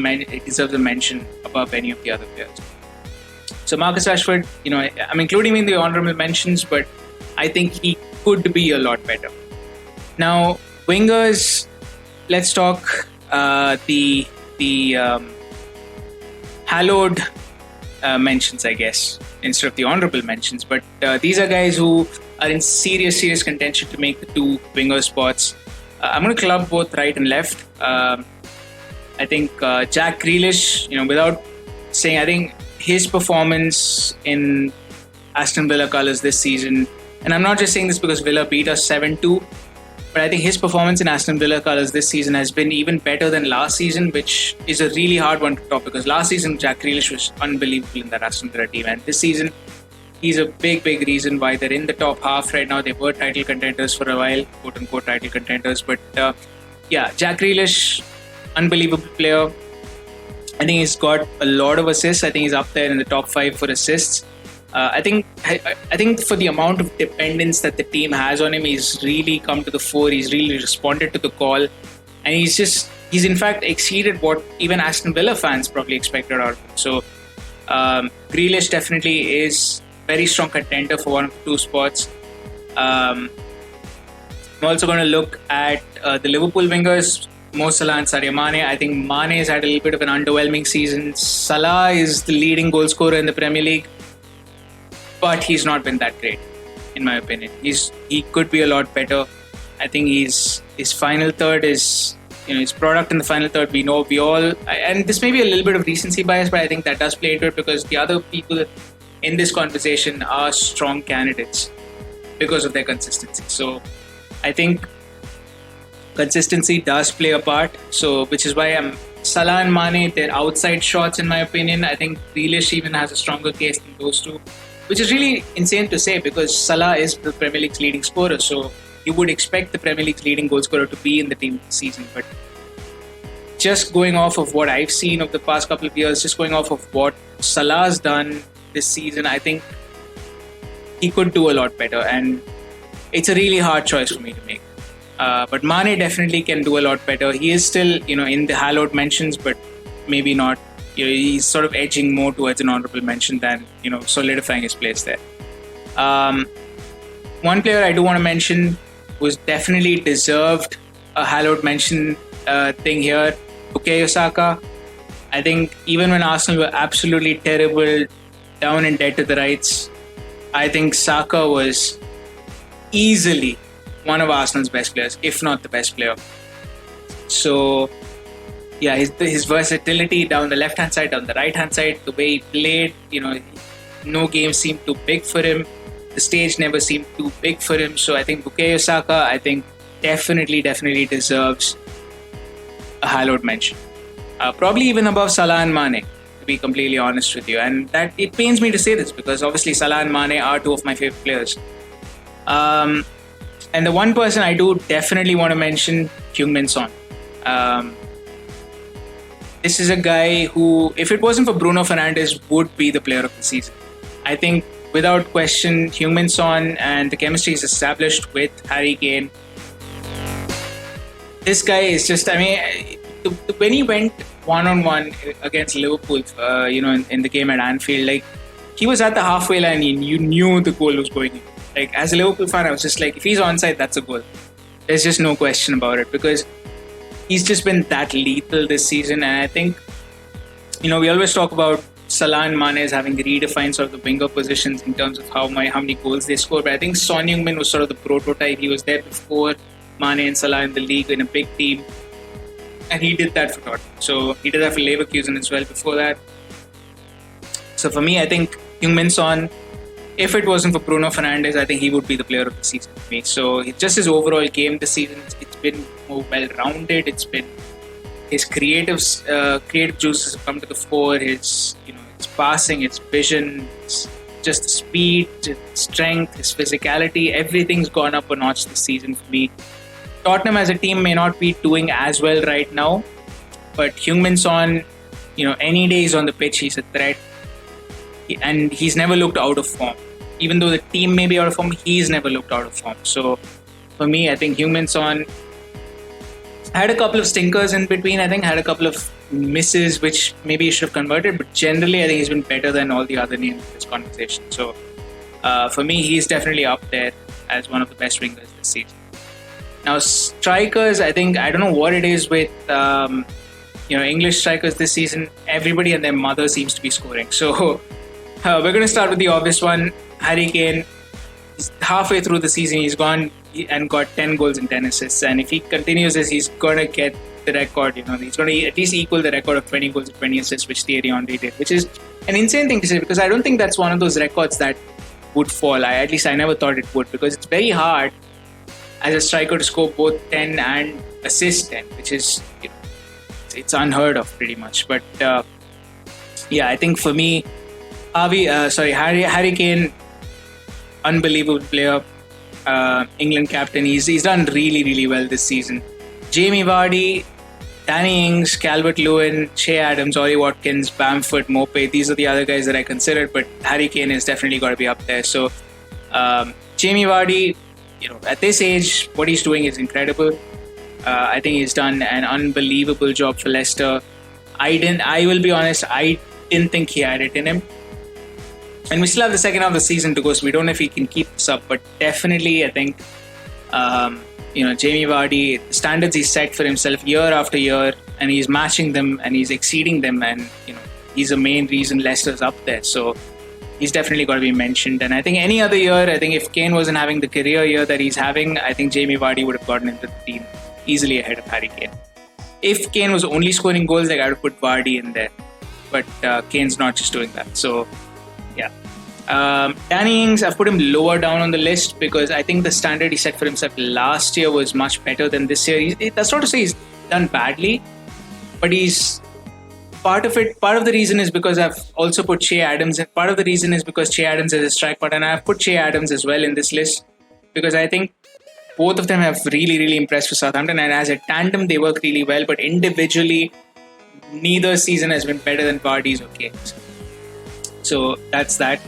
deserves a mention above any of the other players. So Marcus Rashford, I'm including him in the honorable mentions, but I think he could be a lot better. Now, wingers, let's talk the hallowed mentions, I guess, instead of the honorable mentions. But these are guys who are in serious contention to make the two winger spots. I'm going to club both right and left. I think Jack Grealish, without saying, I think his performance in Aston Villa colours this season, and I'm not just saying this because Villa beat us 7-2, but I think his performance in Aston Villa colours this season has been even better than last season, which is a really hard one to top because last season Jack Grealish was unbelievable in that Aston Villa team, and this season he's a big reason why they're in the top half right now. They were title contenders for a while, quote-unquote title contenders, but Jack Grealish, unbelievable player. I think he's got a lot of assists. I think he's up there in the top 5 for assists. I think for the amount of dependence that the team has on him, he's really come to the fore. He's really responded to the call, and he's in fact exceeded what even Aston Villa fans probably expected out of him. So Grealish definitely is very strong contender for one of the two spots. I'm also going to look at the Liverpool wingers, Mo Salah and Sadio Mane. I think Mane has had a little bit of an underwhelming season. Salah is the leading goal scorer in the Premier League, but he's not been that great, in my opinion. He could be a lot better. I think his final third is, his product in the final third, we all, and this may be a little bit of recency bias, but I think that does play into it because the other people in this conversation are strong candidates because of their consistency. So I think consistency does play a part. So, which is why Salah and Mane, they're outside shots in my opinion. I think Grealish even has a stronger case than those two, which is really insane to say because Salah is the Premier League's leading scorer. So you would expect the Premier League's leading goal scorer to be in the team this season. But just going off of what I've seen of the past couple of years, just going off of what Salah's done this season, I think he could do a lot better. And it's a really hard choice for me to make. But Mane definitely can do a lot better. He is still, in the hallowed mentions, but maybe not. He's sort of edging more towards an honorable mention than, solidifying his place there. One player I do want to mention was definitely deserved a hallowed mention thing here, Bukayo Saka. I think even when Arsenal were absolutely terrible, down and dead to the rights, I think Saka was easily one of Arsenal's best players, if not the best player. So, yeah, his versatility down the left-hand side, down the right-hand side, the way he played, no game seemed too big for him. The stage never seemed too big for him. So I think Bukayo Saka, definitely deserves a hallowed mention. Probably even above Salah and Mane, to be completely honest with you. And that it pains me to say this because obviously Salah and Mane are two of my favorite players. And the one person I do definitely want to mention, Heung-min Son. This is a guy who, if it wasn't for Bruno Fernandes, would be the player of the season. I think, without question, Heung-min Son and the chemistry is established with Harry Kane. This guy is just, when he went one-on-one against Liverpool, in the game at Anfield, he was at the halfway line and you knew the goal was going in. As a Liverpool fan, I was just like, if he's onside, that's a goal. There's just no question about it because he's just been that lethal this season. And I think, we always talk about Salah and Mane as having redefined sort of the winger positions in terms of how many goals they score. But I think Son Heung-min was sort of the prototype. He was there before Mane and Salah in the league in a big team. And he did that for Tottenham. So he did that for Leverkusen as well before that. So for me, I think Heung-min Son, if it wasn't for Bruno Fernandes, I think he would be the player of the season for me. So just his overall game this season, it's been more well-rounded. It's been his creative juices have come to the fore. His his passing, his vision, just the speed, his strength, his physicality, everything's gone up a notch this season for me. Tottenham as a team may not be doing as well right now, but Heung-min Son, any day he's on the pitch, he's a threat. And he's never looked out of form. Even though the team may be out of form, he's never looked out of form. So for me, I think Heung-min Son had a couple of stinkers in between. I think had a couple of misses which maybe he should have converted, but generally I think he's been better than all the other names in this conversation. So for me, he's definitely up there as one of the best wingers this season. Now strikers, I don't know what it is with English strikers this season. Everybody and their mother seems to be scoring. So we're going to start with the obvious one. Harry Kane. Halfway through the season, he's gone and got 10 goals and 10 assists. And if he continues this, he's going to get the record. He's going to at least equal the record of 20 goals and 20 assists, which Thierry Henry did, which is an insane thing to say because I don't think that's one of those records that would fall. At least I never thought it would, because it's very hard as a striker to score both 10 and assist 10, which is, it's unheard of pretty much. But I think for me, Harry Kane, unbelievable player, England captain. He's done really, really well this season. Jamie Vardy, Danny Ings, Calvert-Lewin, Che Adams, Ollie Watkins, Bamford, Mopey. These are the other guys that I considered, but Harry Kane has definitely got to be up there. So Jamie Vardy, at this age, what he's doing is incredible. I think he's done an unbelievable job for Leicester. I will be honest, I didn't think he had it in him. And we still have the second half of the season to go, so we don't know if he can keep this up. But definitely, I think, Jamie Vardy, the standards he's set for himself year after year, and he's matching them and he's exceeding them. And, he's the main reason Leicester's up there. So he's definitely got to be mentioned. And I think any other year, I think if Kane wasn't having the career year that he's having, I think Jamie Vardy would have gotten into the team easily ahead of Harry Kane. If Kane was only scoring goals, I would have put Vardy in there. But Kane's not just doing that. So, yeah. Danny Ings, I've put him lower down on the list because I think the standard he set for himself last year was much better than this year. That's not to say he's done badly, but he's part of the reason is because I've also put Che Adams, and part of the reason is because Che Adams is a strike partner, and I've put Che Adams as well in this list because I think both of them have really, really impressed for Southampton, and as a tandem they work really well, but individually neither season has been better than Vardy's or Kane's. So that's that.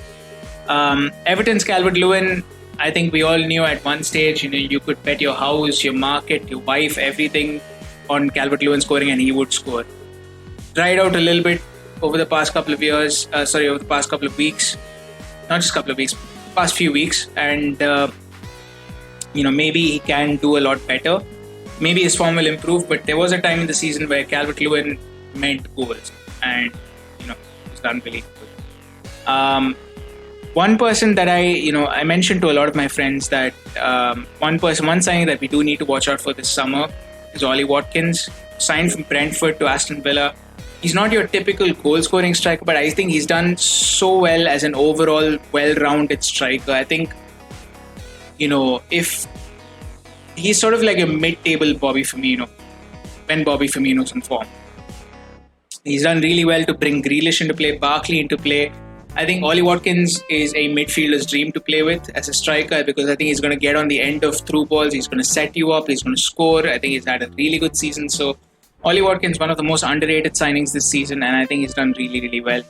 Everton's Calvert-Lewin, I think we all knew at one stage, you could bet your house, your market, your wife, everything on Calvert-Lewin scoring, and he would score. Dried out a little bit over the past couple of years, over the past couple of weeks, not just couple of weeks, past few weeks, and maybe he can do a lot better. Maybe his form will improve, but there was a time in the season where Calvert-Lewin meant goals, and it was unbelievable. One person that I mentioned to a lot of my friends that one signing that we do need to watch out for this summer is Ollie Watkins, signed from Brentford to Aston Villa. He's not your typical goal-scoring striker, but I think he's done so well as an overall well-rounded striker. I think, if he's sort of like a mid-table Bobby Firmino, when Bobby Firmino's in form. He's done really well to bring Grealish into play, Barkley into play. I think Ollie Watkins is a midfielder's dream to play with as a striker because I think he's going to get on the end of through balls. He's going to set you up. He's going to score. I think he's had a really good season. So Ollie Watkins, one of the most underrated signings this season, and I think he's done really, really well.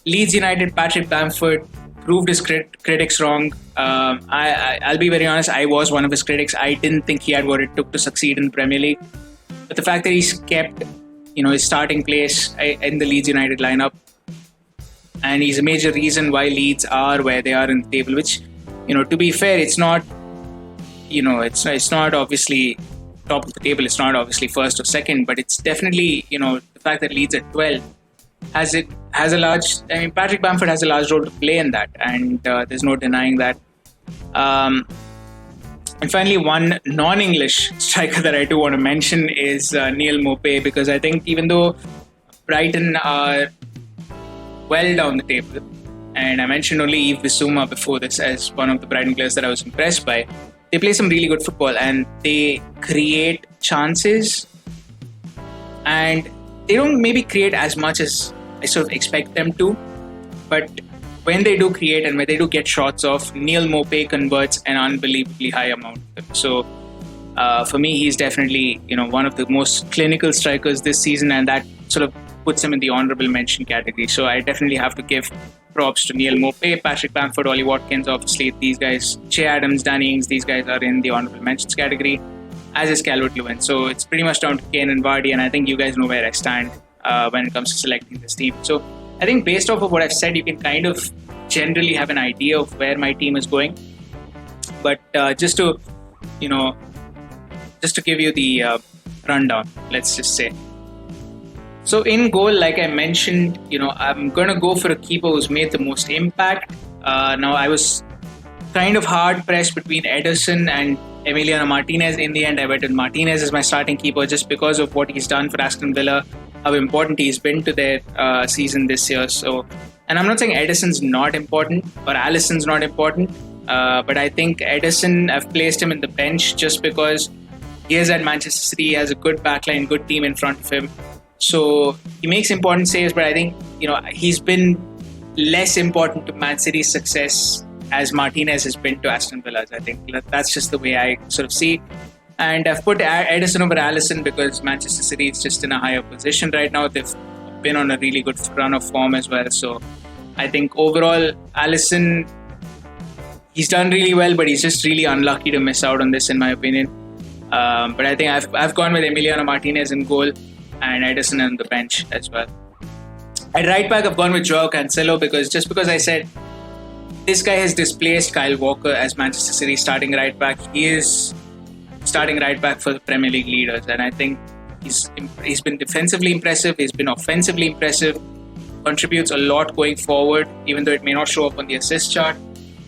Leeds United, Patrick Bamford proved his critics wrong. I'll be very honest, I was one of his critics. I didn't think he had what it took to succeed in the Premier League. But the fact that he's kept his starting place in the Leeds United lineup, and he's a major reason why Leeds are where they are in the table, which, to be fair, it's not, it's not obviously top of the table, it's not obviously first or second, but it's definitely, the fact that Leeds at 12 has a large, Patrick Bamford has a large role to play in that, and there's no denying that. And finally, one non-English striker that I do want to mention is Neil Mopey, because I think even though Brighton are well down the table, and I mentioned only Yves Bissouma before this as one of the Brighton players that I was impressed by, they play some really good football and they create chances, and they don't maybe create as much as I sort of expect them to. But when they do create and when they do get shots off, Neil Maupay converts an unbelievably high amount of them. So for me, he's definitely one of the most clinical strikers this season, and that sort of puts him in the honourable mention category. So I definitely have to give props to Neil Maupay, Patrick Bamford, Ollie Watkins. Obviously, these guys, Che Adams, Danny Ings, these guys are in the honourable mentions category, as is Calvert-Lewin. So it's pretty much down to Kane and Vardy, and I think you guys know where I stand when it comes to selecting this team. So I think based off of what I've said, you can kind of generally have an idea of where my team is going. But just to give you the rundown, let's just say. So in goal, like I mentioned, I'm going to go for a keeper who's made the most impact. Now, I was kind of hard pressed between Ederson and Emiliano Martinez. In the end, I went with Martinez as my starting keeper just because of what he's done for Aston Villa, how important he's been to their season this year. So, and I'm not saying Ederson's not important or Alisson's not important, but I think Ederson, I've placed him in the bench just because he is at Manchester City, he has a good backline, good team in front of him. So he makes important saves, but I think, he's been less important to Man City's success as Martinez has been to Aston Villa's. I think that's just the way I sort of see. And I've put Ederson over Alisson because Manchester City is just in a higher position right now. They've been on a really good run of form as well. So I think overall, Alisson, he's done really well, but he's just really unlucky to miss out on this, in my opinion. But I think I've gone with Emiliano Martinez in goal and Ederson on the bench as well. At right back, I've gone with Joao Cancelo because I said this guy has displaced Kyle Walker as Manchester City starting right back. He is starting right back for the Premier League leaders, and I think he's been defensively impressive, he's been offensively impressive, contributes a lot going forward, even though it may not show up on the assist chart.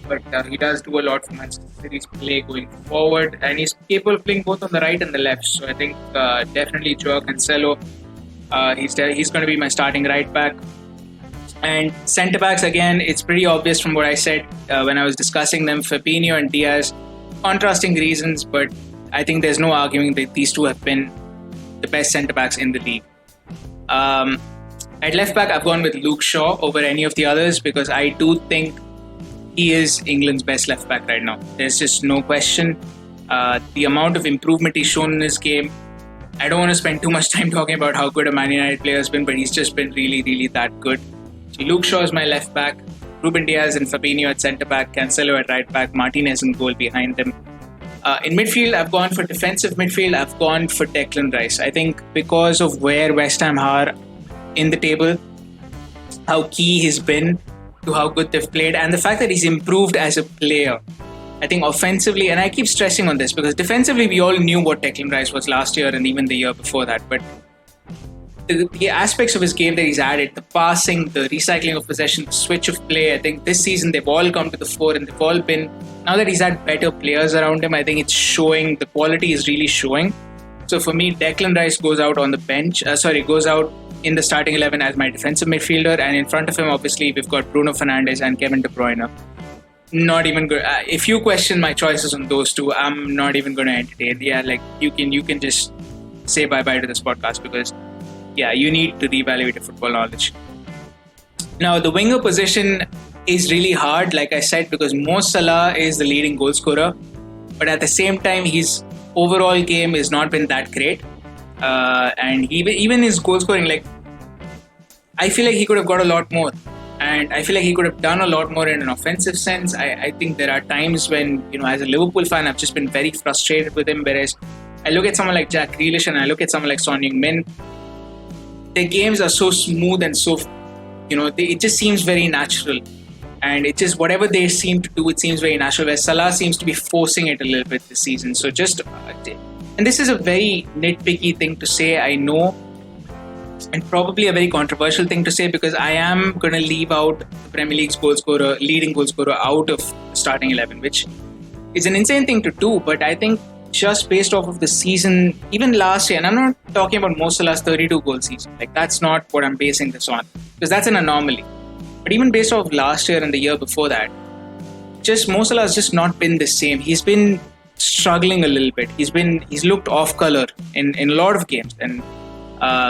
But he does do a lot for Manchester City's play going forward, and he's capable of playing both on the right and the left. So I think definitely Joao Cancelo, he's going to be my starting right back. And centre backs, again, it's pretty obvious from what I said when I was discussing them. Fabinho and Diaz, contrasting reasons, but I think there's no arguing that these two have been the best centre backs in the league. At left back, I've gone with Luke Shaw over any of the others because I do think he is England's best left back right now. There's just no question. The amount of improvement he's shown in his game, I don't want to spend too much time talking about how good a Man United player has been, but he's just been really, really that good. So Luke Shaw is my left back, Ruben Diaz and Fabinho at centre back, Cancelo at right back, Martinez in goal behind them. In midfield, I've gone for defensive midfield. I've gone for Declan Rice. I think because of where West Ham are in the table, how key he's been to how good they've played, and the fact that he's improved as a player. I think offensively, and I keep stressing on this because defensively we all knew what Declan Rice was last year and even the year before that, but the aspects of his game that he's added, the passing, the recycling of possession, the switch of play, I think this season they've all come to the fore, and they've all been, now that he's had better players around him, I think it's showing, the quality is really showing. So for me, Declan Rice goes out on the bench, goes out in the starting 11 as my defensive midfielder, and in front of him, obviously, we've got Bruno Fernandes and Kevin De Bruyne. Not even good. If you question my choices on those two, I'm not even going to entertain. Yeah, like you can just say bye-bye to this podcast because, yeah, you need to reevaluate your football knowledge. Now, the winger position is really hard, like I said, because Mo Salah is the leading goal scorer, but at the same time, his overall game has not been that great. And even his goal scoring, like, I feel like he could have got a lot more. And I feel like he could have done a lot more in an offensive sense. I think there are times when, as a Liverpool fan, I've just been very frustrated with him. Whereas I look at someone like Jack Grealish and I look at someone like Son Heung-min, their games are so smooth and so, it just seems very natural. And it just, whatever they seem to do, it seems very natural. Where Salah seems to be forcing it a little bit this season. So and this is a very nitpicky thing to say, I know. And probably a very controversial thing to say because I am going to leave out the Premier League's leading goal scorer out of the starting 11, which is an insane thing to do. But I think just based off of the season, even last year, and I'm not talking about Mo Salah's 32-goal season. Like, that's not what I'm basing this on because that's an anomaly. But even based off last year and the year before that, just Mo Salah has just not been the same. He's been struggling a little bit. He's looked off color in a lot of games. And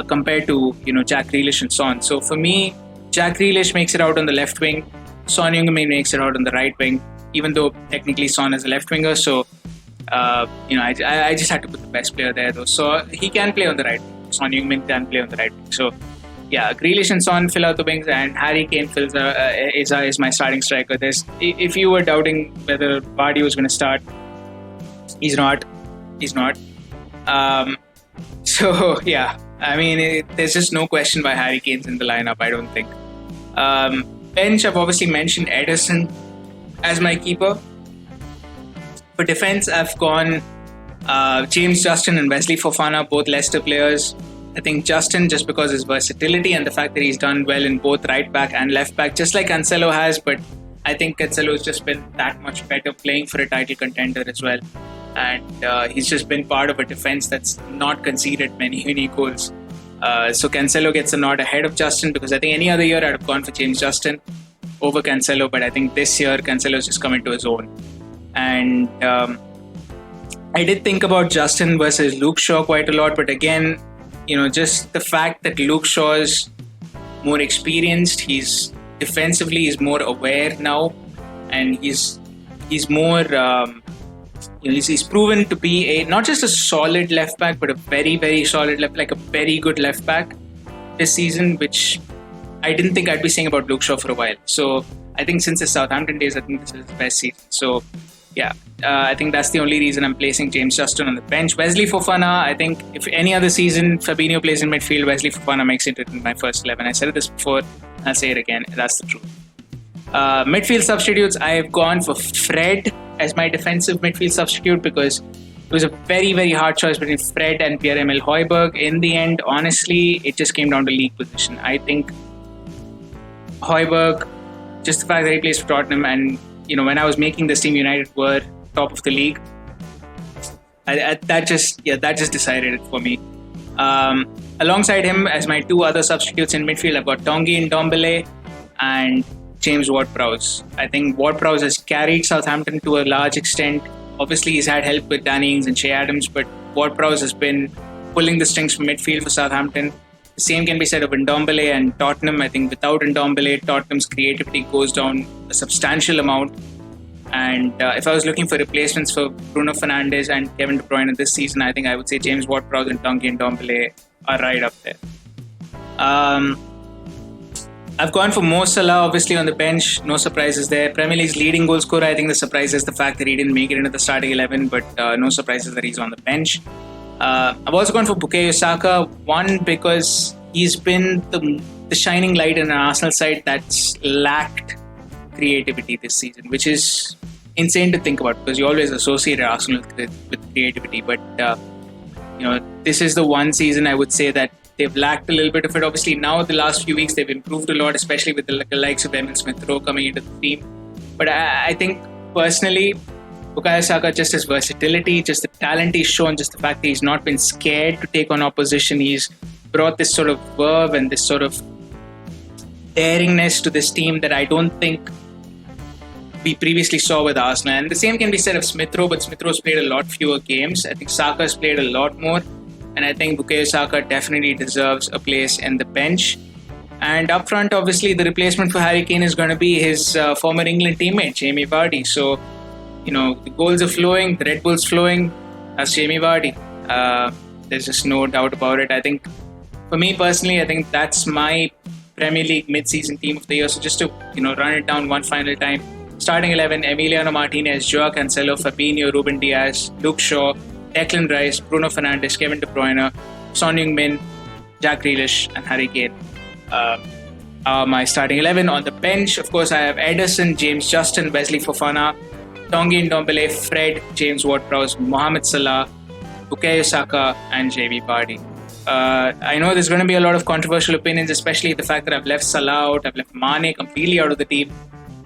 compared to Jack Grealish and Son. So for me, Jack Grealish makes it out on the left wing. Son Heung-min makes it out on the right wing, even though technically Son is a left winger. So I just had to put the best player there though. So he can play on the right wing. Son Heung-min can play on the right wing. So yeah, Grealish and Son fill out the wings, and Harry Kane is my starting striker. If you were doubting whether Vardy was going to start, he's not. So yeah, I mean, there's just no question why Harry Kane's in the lineup. I don't think. Bench, I've obviously mentioned Ederson as my keeper. For defense, I've gone James Justin and Wesley Fofana, both Leicester players. I think Justin, just because his versatility and the fact that he's done well in both right back and left back, just like Cancelo has, but I think Cancelo's just been that much better playing for a title contender as well. And he's just been part of a defense that's not conceded many goals. So Cancelo gets a nod ahead of Justin, because I think any other year I'd have gone for James Justin over Cancelo, but I think this year Cancelo's just come into his own. And I did think about Justin versus Luke Shaw quite a lot, but again, just the fact that Luke Shaw is more experienced, he's more aware now, and he's more he's proven to be not just a solid left back, but a very solid like a very good left back this season, which I didn't think I'd be saying about Luke Shaw for a while. So I think since his Southampton days, I think this is his best season. So yeah, I think that's the only reason I'm placing James Justin on the bench. Wesley Fofana, I think if any other season Fabinho plays in midfield, Wesley Fofana makes it in my first 11. I said this before, I'll say it again. That's the truth. Midfield substitutes, I've gone for Fred as my defensive midfield substitute, because it was a very hard choice between Fred and Pierre-Emile Højbjerg. In the end, honestly, it just came down to league position. I think Højbjerg, just the fact that he plays for Tottenham, and when I was making this team, United were top of the league. That just decided it for me. Alongside him, as my two other substitutes in midfield, I've got Tanguy Ndombele and James Ward-Prowse. I think Ward-Prowse has carried Southampton to a large extent. Obviously, he's had help with Danny Ings and Che Adams, but Ward-Prowse has been pulling the strings from midfield for Southampton. The same can be said of Ndombele and Tottenham. I think without Ndombele, Tottenham's creativity goes down a substantial amount. And if I was looking for replacements for Bruno Fernandes and Kevin De Bruyne this season, I think I would say James Ward-Prowse and Tanguy Ndombele are right up there. I've gone for Mo Salah, obviously on the bench. No surprises there. Premier League's leading goal scorer. I think the surprise is the fact that he didn't make it into the starting 11, but no surprises that he's on the bench. I've also gone for Bukayo Saka. One, because he's been the shining light in an Arsenal side that's lacked creativity this season, which is insane to think about, because you always associate Arsenal with creativity. But this is the one season I would say that they've lacked a little bit of it. Obviously, now the last few weeks they've improved a lot, especially with the likes of Emil Smith-Rowe coming into the team. But I think personally, Bukayo Saka, just his versatility, just the talent he's shown, just the fact that he's not been scared to take on opposition, he's brought this sort of verve and this sort of daringness to this team that I don't think we previously saw with Arsenal. And the same can be said of Smith-Rowe, but Smith-Rowe's played a lot fewer games. I think Saka's played a lot more. And I think Bukayo Saka definitely deserves a place in the bench. And up front, obviously, the replacement for Harry Kane is going to be his former England teammate, Jamie Vardy. So, the goals are flowing, the Red Bull's flowing. That's Jamie Vardy. There's just no doubt about it. I think, for me personally, I think that's my Premier League mid-season team of the year. So just to, run it down one final time. Starting 11, Emiliano Martinez, Joao Cancelo, Fabinho, Ruben Dias, Luke Shaw, Declan Rice, Bruno Fernandes, Kevin De Bruyne, Son Heung-min, Jack Grealish, and Harry Kane. My starting 11. On the bench, of course, I have Ederson, James Justin, Wesley Fofana, Tanguy Ndombele, Fred, James Ward-Prowse, Mohamed Salah, Bukayo Saka, and JB Vardy. I know there's going to be a lot of controversial opinions, especially the fact that I've left Salah out, I've left Mane completely out of the team,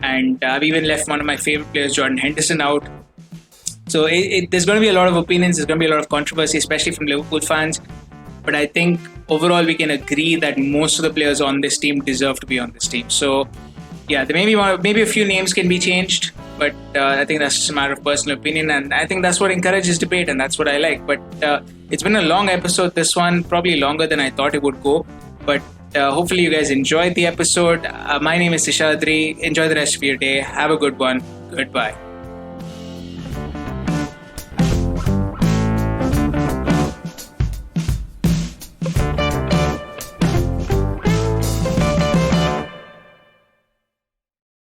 and I've even left one of my favourite players, Jordan Henderson, out. So there's going to be a lot of opinions, there's going to be a lot of controversy, especially from Liverpool fans. But I think overall we can agree that most of the players on this team deserve to be on this team. So yeah, there maybe a few names can be changed. But I think that's just a matter of personal opinion, and I think that's what encourages debate, and that's what I like. But it's been a long episode, this one, probably longer than I thought it would go. But hopefully you guys enjoyed the episode. My name is Seshadri. Enjoy the rest of your day. Have a good one. Goodbye.